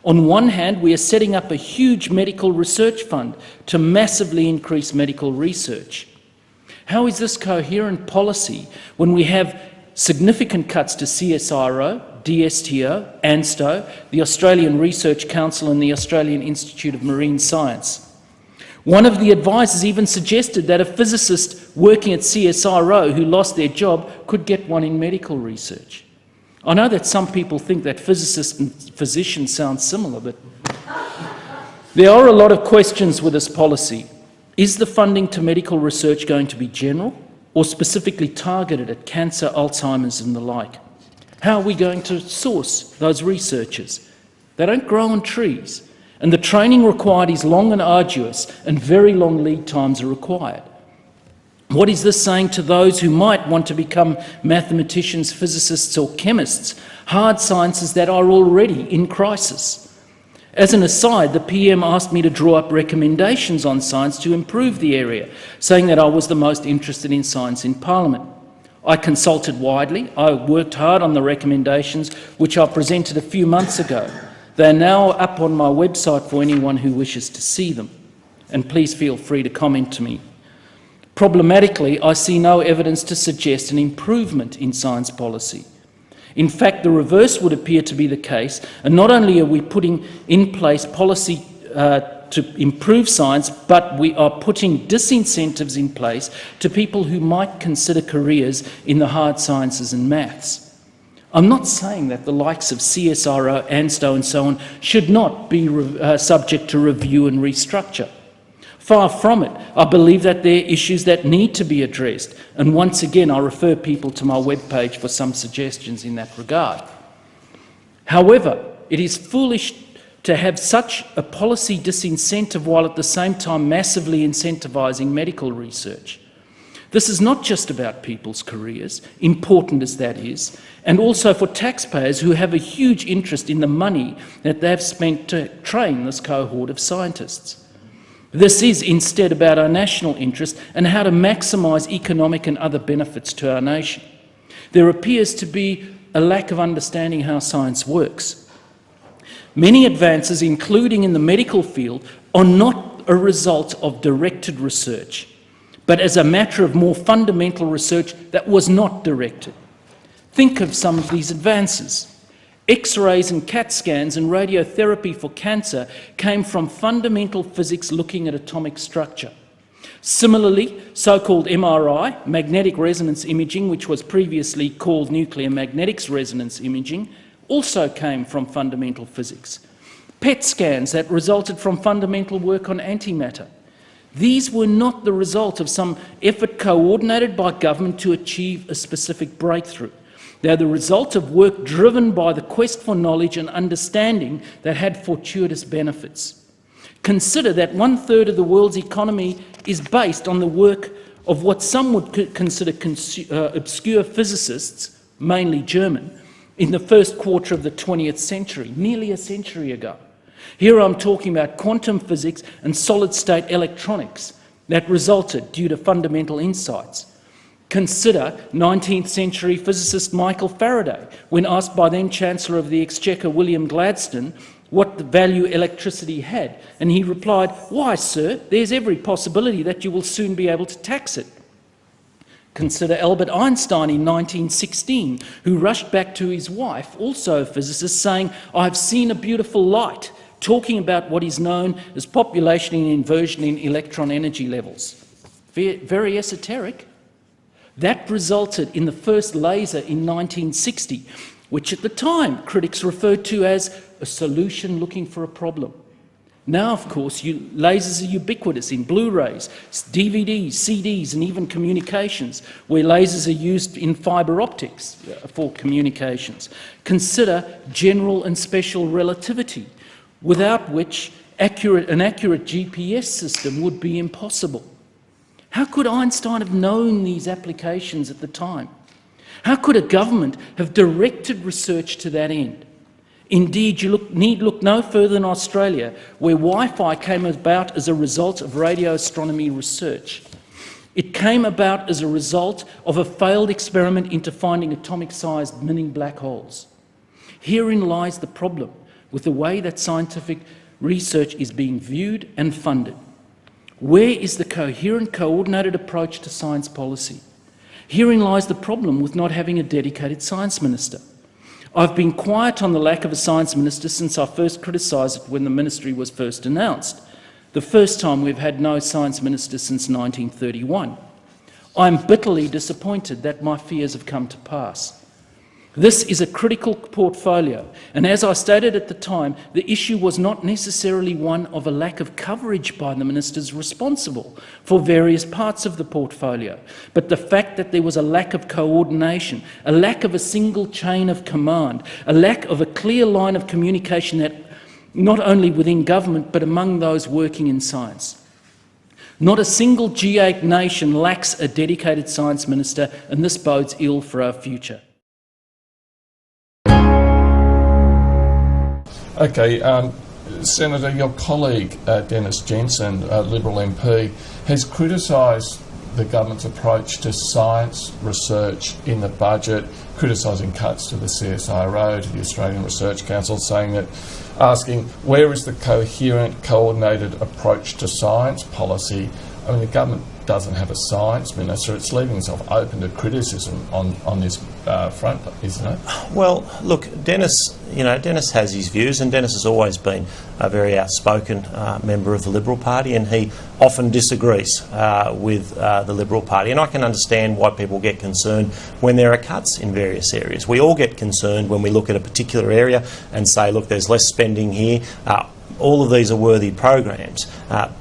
On one hand, we are setting up a huge medical research fund to massively increase medical research. How is this coherent policy when we have significant cuts to CSIRO, DSTO, ANSTO, the Australian Research Council and the Australian Institute of Marine Science? One of the advisors even suggested that a physicist working at CSIRO who lost their job could get one in medical research. I know that some people think that physicists and physicians sound similar, but there are a lot of questions with this policy. Is the funding to medical research going to be general or specifically targeted at cancer, Alzheimer's and the like? How are we going to source those researchers? They don't grow on trees, and the training required is long and arduous, and very long lead times are required. What is this saying to those who might want to become mathematicians, physicists or chemists, hard sciences that are already in crisis? As an aside, the PM asked me to draw up recommendations on science to improve the area, saying that I was the most interested in science in Parliament. I consulted widely. I worked hard on the recommendations, which I presented a few months ago. They are now up on my website for anyone who wishes to see them, and please feel free to comment to me. Problematically, I see no evidence to suggest an improvement in science policy. In fact, the reverse would appear to be the case, and not only are we putting in place policy to improve science, but we are putting disincentives in place to people who might consider careers in the hard sciences and maths. I'm not saying that the likes of CSIRO, ANSTO and so on should not be subject to review and restructure. Far from it. I believe that there are issues that need to be addressed, and once again I refer people to my webpage for some suggestions in that regard. However, it is foolish to have such a policy disincentive while at the same time massively incentivising medical research. This is not just about people's careers, important as that is, and also for taxpayers who have a huge interest in the money that they've spent to train this cohort of scientists. This is instead about our national interest and how to maximise economic and other benefits to our nation. There appears to be a lack of understanding how science works. Many advances, including in the medical field, are not a result of directed research, but as a matter of more fundamental research that was not directed. Think of some of these advances. X-rays and CAT scans and radiotherapy for cancer came from fundamental physics looking at atomic structure. Similarly, so-called MRI, magnetic resonance imaging, which was previously called nuclear magnetics resonance imaging, also came from fundamental physics. PET scans that resulted from fundamental work on antimatter. These were not the result of some effort coordinated by government to achieve a specific breakthrough. They are the result of work driven by the quest for knowledge and understanding that had fortuitous benefits. Consider that 1/3 of the world's economy is based on the work of what some would consider obscure physicists, mainly German, in the first quarter of the 20th century, nearly a century ago. Here I'm talking about quantum physics and solid-state electronics that resulted due to fundamental insights. Consider 19th century physicist Michael Faraday, when asked by then Chancellor of the Exchequer William Gladstone what the value electricity had, and he replied, "Why, sir, there's every possibility that you will soon be able to tax it." Consider Albert Einstein in 1916, who rushed back to his wife, also a physicist, saying, "I've seen a beautiful light," talking about what is known as population inversion in electron energy levels. Very esoteric. That resulted in the first laser in 1960, which at the time critics referred to as a solution looking for a problem. Now, of course, lasers are ubiquitous in Blu-rays, DVDs, CDs, and even communications, where lasers are used in fibre optics for communications. Consider general and special relativity, without which an accurate GPS system would be impossible. How could Einstein have known these applications at the time? How could a government have directed research to that end? Indeed, you need look no further than Australia, where Wi-Fi came about as a result of radio astronomy research. It came about as a result of a failed experiment into finding atomic-sized mini black holes. Herein lies the problem. with the way that scientific research is being viewed and funded? Where is the coherent, coordinated approach to science policy? Herein lies the problem with not having a dedicated science minister. I've been quiet on the lack of a science minister since I first criticised it when the ministry was first announced, the first time we've had no science minister since 1931. I'm bitterly disappointed that my fears have come to pass. This is a critical portfolio, and as I stated at the time, the issue was not necessarily one of a lack of coverage by the ministers responsible for various parts of the portfolio, but the fact that there was a lack of coordination, a lack of a single chain of command, a lack of a clear line of communication that not only within government but among those working in science. Not a single G8 nation lacks a dedicated science minister, and this bodes ill for our future. Okay, Senator, your colleague Dennis Jensen, Liberal MP, has criticised the government's approach to science research in the budget, criticising cuts to the CSIRO, to the Australian Research Council, asking where is the coherent, coordinated approach to science policy? I mean, the government doesn't have a science minister. It's leaving itself open to criticism on this front, isn't it? Well, look, Dennis has his views, and Dennis has always been a very outspoken member of the Liberal Party, and he often disagrees with the Liberal Party. And I can understand why people get concerned when there are cuts in various areas. We all get concerned when we look at a particular area and say, look, there's less spending here. All of these are worthy programs,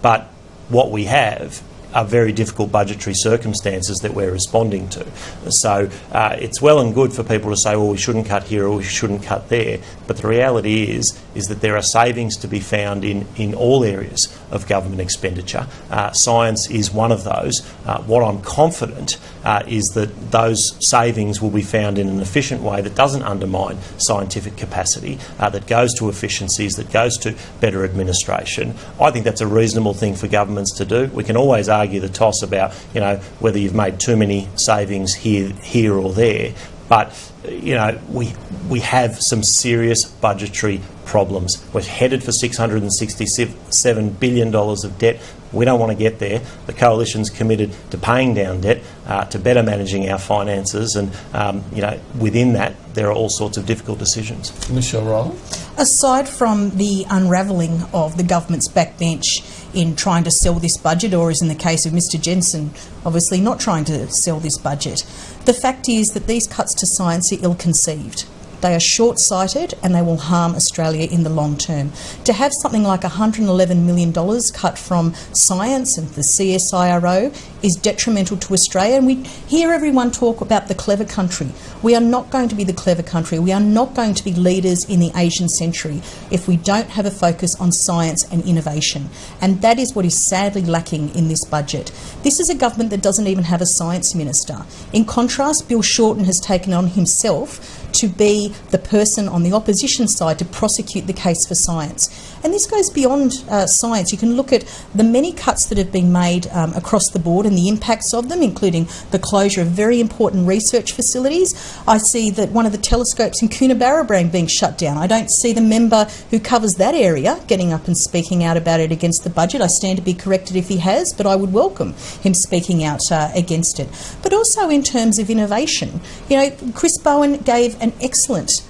but what we have are very difficult budgetary circumstances that we're responding to. So it's well and good for people to say, well, we shouldn't cut here or we shouldn't cut there, but the reality is that there are savings to be found in all areas of government expenditure. Science is one of those. What I'm confident is that those savings will be found in an efficient way that doesn't undermine scientific capacity, that goes to efficiencies, that goes to better administration. I think that's a reasonable thing for governments to do. We can always argue the toss about, whether you've made too many savings here or there, but we have some serious budgetary problems. We're headed for $667 billion of debt. We don't want to get there. The Coalition's committed to paying down debt, to better managing our finances, and within that there are all sorts of difficult decisions. Michelle Rowland? Aside from the unravelling of the government's backbench in trying to sell this budget, or as in the case of Mr Jensen, obviously not trying to sell this budget, the fact is that these cuts to science are ill-conceived. They are short-sighted and they will harm Australia in the long term. To have something like $111 million cut from science and the CSIRO is detrimental to Australia, and we hear everyone talk about the clever country. We are not going to be the clever country. We are not going to be leaders in the Asian century if we don't have a focus on science and innovation. And that is what is sadly lacking in this budget. This is a government that doesn't even have a science minister. In contrast, Bill Shorten has taken on himself to be the person on the opposition side to prosecute the case for science. And this goes beyond science. You can look at the many cuts that have been made across the board and the impacts of them, including the closure of very important research facilities. I see that one of the telescopes in Coonabarabran being shut down. I don't see the member who covers that area getting up and speaking out about it against the budget. I stand to be corrected if he has, but I would welcome him speaking out against it. But also in terms of innovation. Chris Bowen gave an excellent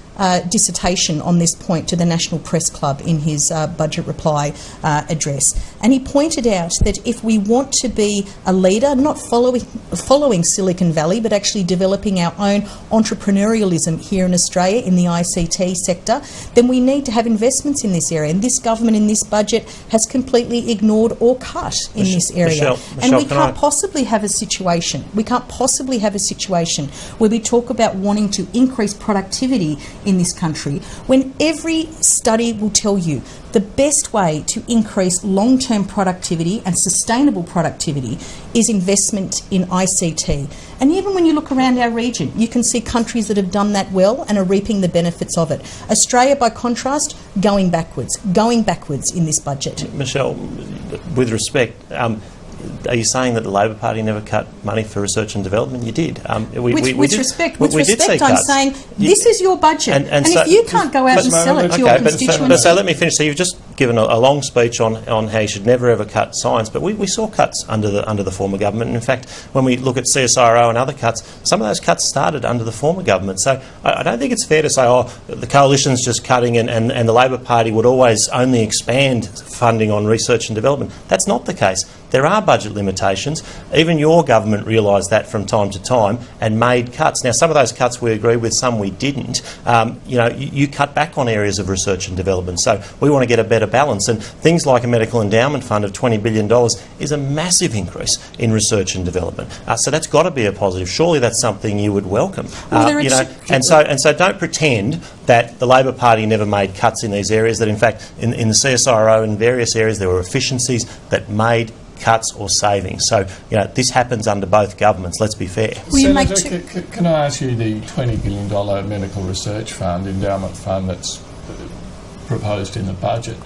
dissertation on this point to the National Press Club in his budget reply address. And he pointed out that if we want to be a leader, not following Silicon Valley, but actually developing our own entrepreneurialism here in Australia in the ICT sector, then we need to have investments in this area. And this government in this budget has completely ignored or cut in this area. And we can't possibly have a situation. We can't possibly have a situation where we talk about wanting to increase productivity in this country when every study will tell you the best way to increase long-term productivity and sustainable productivity is investment in ICT. And even when you look around our region, you can see countries that have done that well and are reaping the benefits of it. Australia, by contrast, going backwards in this budget. Michelle, with respect, Are you saying that the Labor Party never cut money for research and development? You did. With respect, I'm saying this is your budget, and so if you can't go out and sell it to your constituents... So let me finish. So you've just given a long speech on how you should never ever cut science, but we saw cuts under the former government. And in fact, when we look at CSIRO and other cuts, some of those cuts started under the former government. So I don't think it's fair to say, oh, the coalition's just cutting and the Labor Party would always only expand funding on research and development. That's not the case. There are budget limitations. Even your government realised that from time to time and made cuts. Now, some of those cuts we agreed with, some we didn't. You cut back on areas of research and development. So we want to get a better balance. And things like a medical endowment fund of $20 billion is a massive increase in research and development. So that's got to be a positive. Surely that's something you would welcome. And so don't pretend that the Labor Party never made cuts in these areas, that in fact in the CSIRO and various areas there were efficiencies that made cuts or savings. So, this happens under both governments, let's be fair. Senator, can I ask you, the $20 billion medical research fund, endowment fund that's proposed in the budget,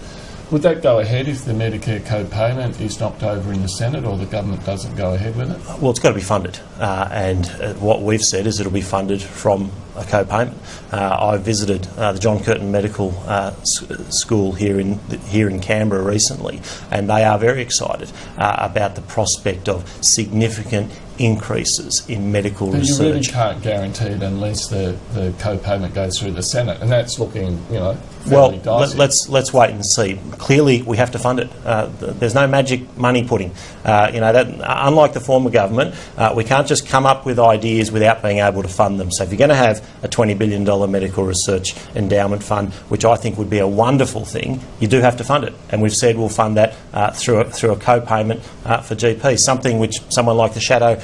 would that go ahead if the Medicare co-payment is knocked over in the Senate or the government doesn't go ahead with it? Well, it's got to be funded, and what we've said is it'll be funded from a co-payment. I visited the John Curtin Medical School here in Canberra recently, and they are very excited about the prospect of significant increases in medical research. But you really can't guarantee it unless the co-payment goes through the Senate, and that's looking, fairly dicey. Let's wait and see. Clearly, we have to fund it. There's no magic money pudding. Unlike the former government, we can't just come up with ideas without being able to fund them. So if you're going to have a $20 billion medical research endowment fund, which I think would be a wonderful thing, you do have to fund it. And we've said we'll fund that through a co-payment for GPs, something which someone like the Shadow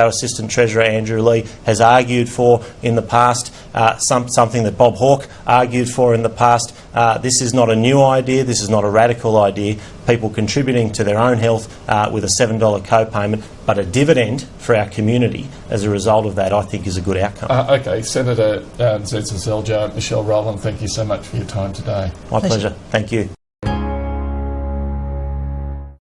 Assistant Treasurer Andrew Lee has argued for in the past, something that Bob Hawke argued for in the past. This is not a new idea, this is not a radical idea. People contributing to their own health with a $7 co-payment, but a dividend for our community as a result of that, I think is a good outcome. Okay, Senator Zed Seselja, Michelle Rowland, thank you so much for your time today. My pleasure. Thank you.